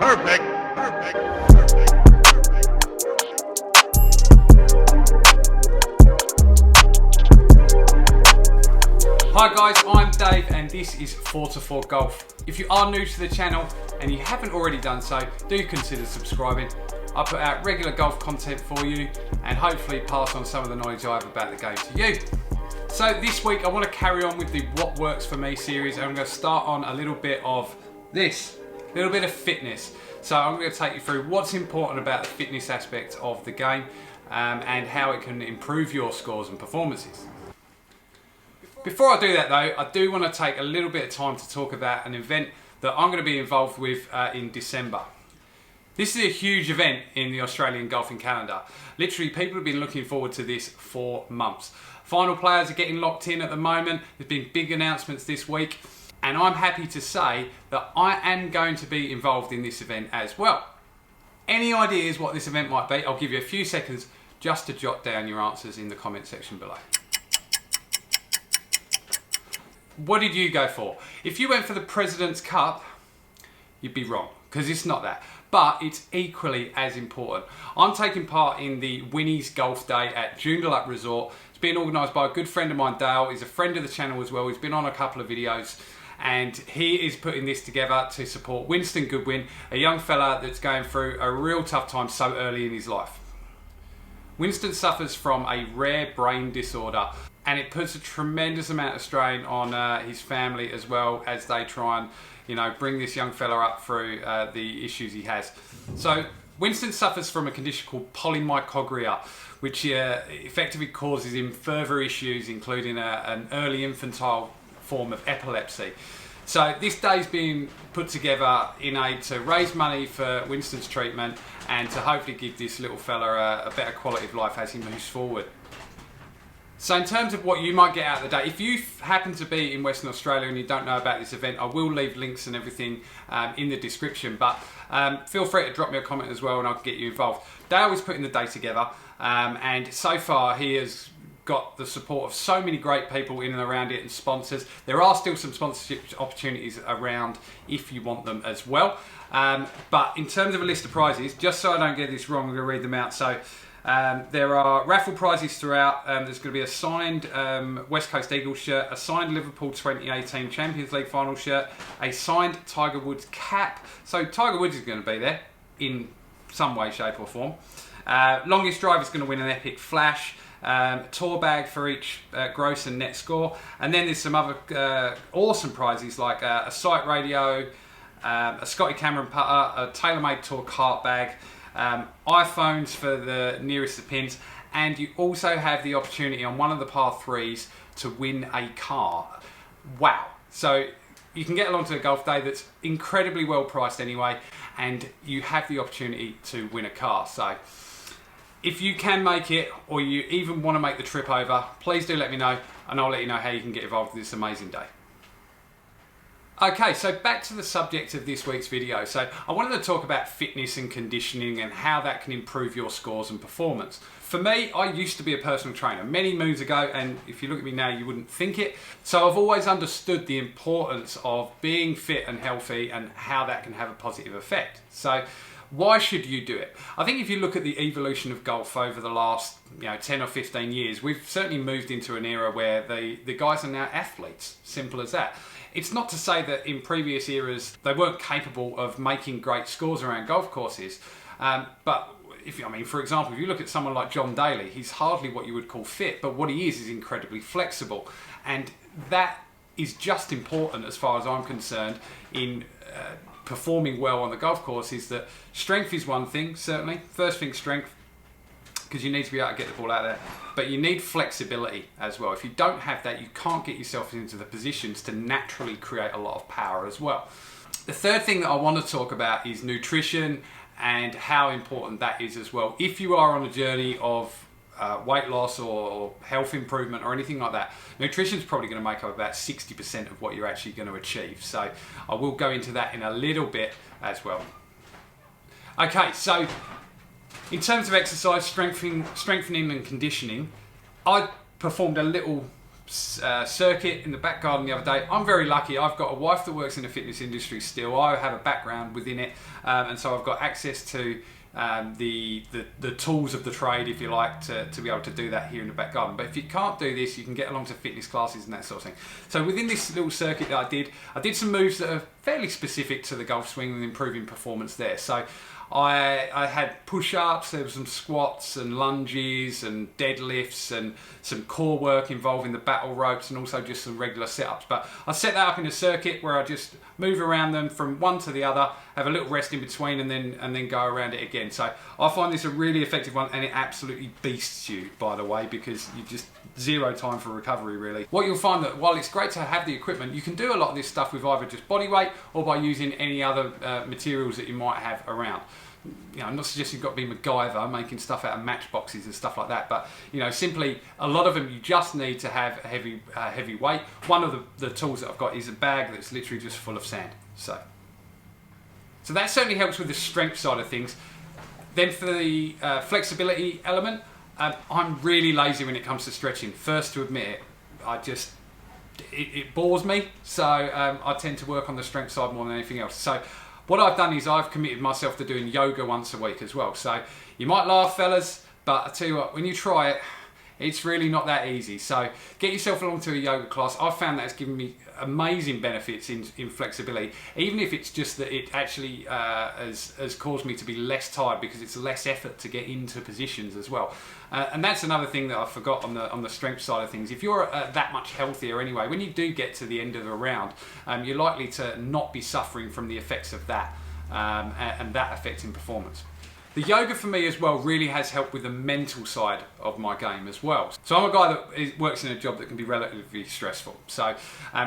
Perfect. Perfect. Hi guys, I'm Dave and this is Fore Golf. If you are new to the channel and you haven't already done so, do consider subscribing. I put out regular golf content for you and hopefully pass on some of the knowledge I have about the game to you. So this week I want to carry on with the What Works For Me series, and I'm going to start on a little bit of this, a little bit of fitness. So I'm going to take you through what's important about the fitness aspect of the game and how it can improve your scores and performances. Before I do that though, I do want to take a little bit of time to talk about an event that I'm going to be involved with in December. This is a huge event in the Australian golfing calendar. Literally, people have been looking forward to this for months. Final players are getting locked in at the moment. There's been big announcements this week, and I'm happy to say that I am going to be involved in this event as well. Any ideas what this event might be? I'll give you a few seconds just to jot down your answers in the comment section below. What did you go for? If you went for the President's Cup, you'd be wrong, because it's not that. But it's equally as important. I'm taking part in the Winnies Golf Day at Joondalup Resort. It's being organised by a good friend of mine, Dale. He's a friend of the channel as well. He's been on a couple of videos, and he is putting this together to support Winston Goodwin, a young fella that's going through a real tough time so early in his life. Winston suffers from a rare brain disorder, and it puts a tremendous amount of strain on his family as well as they try and, you know, bring this young fella up through the issues he has. So Winston suffers from a condition called polymicrogyria, which effectively causes him further issues, including an early infantile form of epilepsy. So this day's being put together in aid to raise money for Winston's treatment and to hopefully give this little fella a better quality of life as he moves forward. So in terms of what you might get out of the day, if you happen to be in Western Australia and you don't know about this event, I will leave links and everything in the description, but feel free to drop me a comment as well and I'll get you involved. Dale is putting the day together and so far he has got the support of so many great people in and around it and sponsors. There are still some sponsorship opportunities around if you want them as well. But in terms of a list of prizes, just so I don't get this wrong, I'm going to read them out. So there are raffle prizes throughout. There's going to be a signed West Coast Eagles shirt, a signed Liverpool 2018 Champions League final shirt, a signed Tiger Woods cap. So Tiger Woods is going to be there in some way, shape or form. Longest drive is going to win an epic flash. Tour bag for each gross and net score, and then there's some other awesome prizes like a sight radio, a Scotty Cameron putter, a TaylorMade Tour cart bag, iPhones for the nearest of pins, and you also have the opportunity on one of the par 3s to win a car. Wow. So you can get along to a golf day that's incredibly well priced anyway, and you have the opportunity to win a car. So if you can make it, or you even want to make the trip over, please do let me know and I'll let you know how you can get involved in this amazing day. Okay, so back to the subject of this week's video. So I wanted to talk about fitness and conditioning and how that can improve your scores and performance. For me, I used to be a personal trainer many moons ago, and if you look at me now, you wouldn't think it. So I've always understood the importance of being fit and healthy and how that can have a positive effect. So why should you do it? I think if you look at the evolution of golf over the last 10 or 15 years, we've certainly moved into an era where the guys are now athletes, simple as that. It's not to say that in previous eras they weren't capable of making great scores around golf courses, but for example, if you look at someone like John Daly, he's hardly what you would call fit, but what he is incredibly flexible, and that is just important as far as I'm concerned in performing well on the golf course. Is that strength is one thing, certainly. First thing, strength, because you need to be able to get the ball out there, but you need flexibility as well. If you don't have that, you can't get yourself into the positions to naturally create a lot of power as well. The third thing that I want to talk about is nutrition and how important that is as well. If you are on a journey of weight loss or health improvement or anything like that, nutrition is probably going to make up about 60% of what you're actually going to achieve. So I will go into that in a little bit as well. Okay, so in terms of exercise, strengthening and conditioning, I performed a little circuit in the back garden the other day. I'm very lucky. I've got a wife that works in the fitness industry still. I have a background within it, and so I've got access to the tools of the trade, if you like, to be able to do that here in the back garden. But if you can't do this, you can get along to fitness classes and that sort of thing. So within this little circuit that I did some moves that are fairly specific to the golf swing and improving performance there. So I had push-ups, there were some squats and lunges and deadlifts and some core work involving the battle ropes and also just some regular sit-ups. But I set that up in a circuit where I just move around them from one to the other, have a little rest in between and then go around it again. So I find this a really effective one, and it absolutely beasts you, by the way, because you just zero time for recovery really. What you'll find that while it's great to have the equipment, you can do a lot of this stuff with either just body weight or by using any other materials that you might have around. You know, I'm not suggesting you've got to be MacGyver making stuff out of matchboxes and stuff like that, but you know, simply a lot of them you just need to have a heavy weight. One of the tools that I've got is a bag that's literally just full of sand. So that certainly helps with the strength side of things. Then for the flexibility element, I'm really lazy when it comes to stretching. First to admit it, it bores me, so I tend to work on the strength side more than anything else. So what I've done is I've committed myself to doing yoga once a week as well. So you might laugh, fellas, but I tell you what, when you try it, it's really not that easy. So get yourself along to a yoga class. I've found that it's given me amazing benefits in flexibility, even if it's just that it actually has caused me to be less tired because it's less effort to get into positions as well. And that's another thing that I forgot on the strength side of things. If you're that much healthier anyway, when you do get to the end of the round, you're likely to not be suffering from the effects of that and that affecting performance. The yoga for me as well really has helped with the mental side of my game as well. So I'm a guy that works in a job that can be relatively stressful. So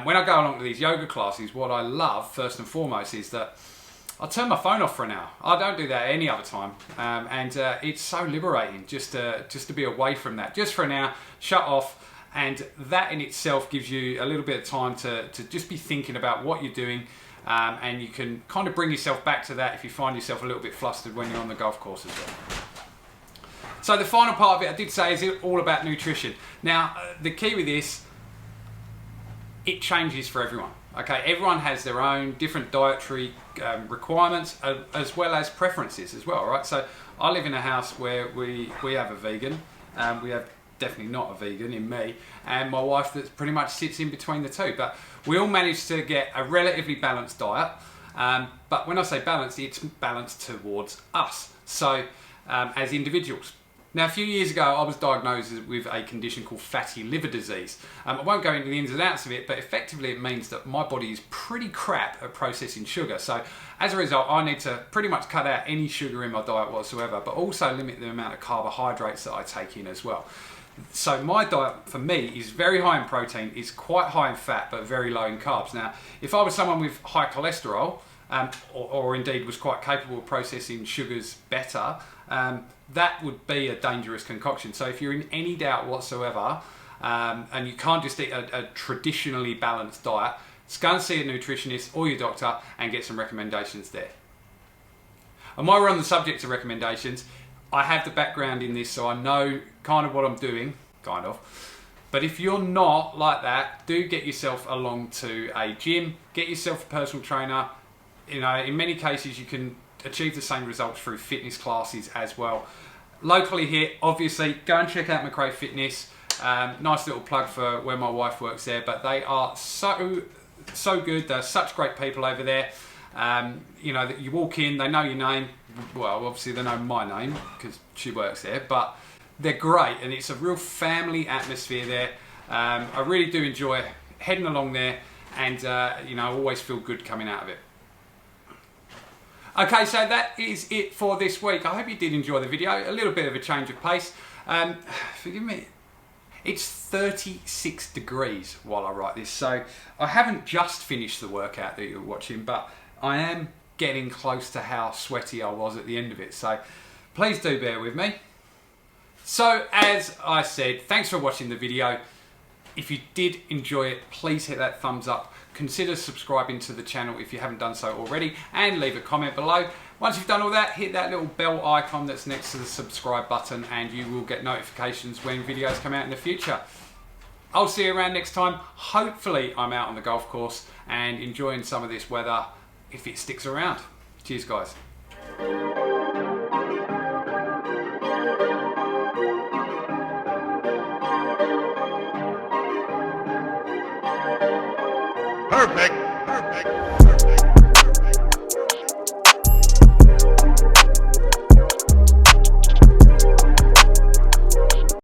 when I go along to these yoga classes, what I love first and foremost is that I turn my phone off for an hour. I don't do that any other time, and it's so liberating just to be away from that, just for an hour, shut off, and that in itself gives you a little bit of time to just be thinking about what you're doing. And you can kind of bring yourself back to that if you find yourself a little bit flustered when you're on the golf course as well. So the final part of it, I did say, is all about nutrition. Now, the key with this, it changes for everyone. Okay, everyone has their own different dietary requirements as well as preferences as well, right? So I live in a house where we have a vegan, we have definitely not a vegan in me, and my wife that pretty much sits in between the two, but we all manage to get a relatively balanced diet, but when I say balanced, it's balanced towards us, so as individuals. Now, a few years ago, I was diagnosed with a condition called fatty liver disease. I won't go into the ins and outs of it, but effectively it means that my body is pretty crap at processing sugar. So as a result, I need to pretty much cut out any sugar in my diet whatsoever, but also limit the amount of carbohydrates that I take in as well. So my diet for me is very high in protein, is quite high in fat, but very low in carbs. Now, if I was someone with high cholesterol, or indeed was quite capable of processing sugars better, that would be a dangerous concoction. So if you're in any doubt whatsoever, and you can't just eat a traditionally balanced diet, just go and see a nutritionist or your doctor and get some recommendations there. And while we're on the subject of recommendations, I have the background in this, so I know kind of what I'm doing, kind of. But if you're not like that, do get yourself along to a gym, get yourself a personal trainer. You know, in many cases you can achieve the same results through fitness classes as well. Locally here, obviously, go and check out McRae Fitness. Nice little plug for where my wife works there, but they are so good. They're such great people over there. You know, that you walk in, they know your name. Well, obviously they know my name because she works there, but they're great, and it's a real family atmosphere there. I really do enjoy heading along there, and you know, I always feel good coming out of it. Okay, so that is it for this week. I hope you did enjoy the video. A little bit of a change of pace. Forgive me. It's 36 degrees while I write this, so I haven't just finished the workout that you're watching, but I am getting close to how sweaty I was at the end of it, so please do bear with me. So as I said, thanks for watching the video. If you did enjoy it, please hit that thumbs up. Consider subscribing to the channel if you haven't done so already, and leave a comment below. Once you've done all that, hit that little bell icon that's next to the subscribe button, and you will get notifications when videos come out in the future. I'll see you around next time. Hopefully I'm out on the golf course and enjoying some of this weather if it sticks around. Cheers, guys. Perfect.